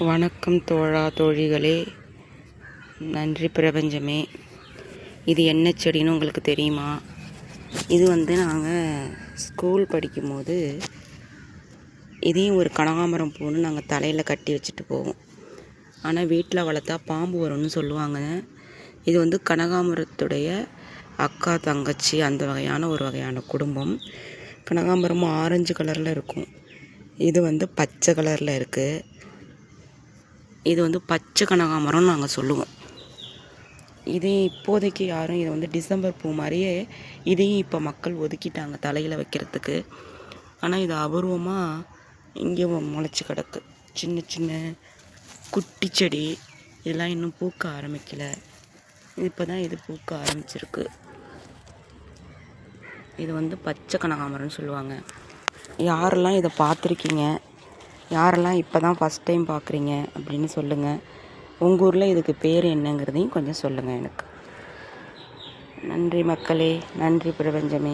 வணக்கம் தோழா தோழிகளே, நன்றி பிரபஞ்சமே. இது என்ன செடின்னு உங்களுக்கு தெரியுமா? இது நாங்கள் ஸ்கூல் படிக்கும்போது இதையும் ஒரு கனகாமரம் பூன்னு நாங்கள் தலையில் கட்டி வச்சுட்டு போவோம். ஆனால் வீட்டில் வளர்த்தா பாம்பு வரும்னு சொல்லுவாங்க. இது கனகாமரத்துடைய அக்கா தங்கச்சி அந்த வகையான குடும்பம். கனகாமரமும் ஆரஞ்சு கலரில் இருக்கும். இது பச்சை கலரில் இருக்குது. இது பச்சை கனகாமரம்னு நாங்கள் சொல்லுவோம். இதே இப்போதைக்கு யாரும் இதை டிசம்பர் பூ மாதிரியே இதையும் இப்போ மக்கள் ஒதுக்கிட்டாங்க தலையில் வைக்கிறதுக்கு. ஆனால் இது அபூர்வமாக இங்கே முளைச்சி கிடக்கு. சின்ன சின்ன குட்டி செடி இதெல்லாம் இன்னும் பூக்க ஆரம்பிக்கலை. இப்போ தான் இது பூக்க ஆரம்பிச்சிருக்கு. இது பச்சை கனகாமரம்னு சொல்லுவாங்க. யாரெல்லாம் இதை பார்த்துருக்கீங்க, யாரெல்லாம் இப்போ தான் ஃபஸ்ட் டைம் பார்க்குறீங்க அப்படின்னு சொல்லுங்கள். உங்கள் ஊரில் இதுக்கு பேர் என்னங்கிறதையும் கொஞ்சம் சொல்லுங்கள் எனக்கு. நன்றி மக்களே, நன்றி பிரபஞ்சமே.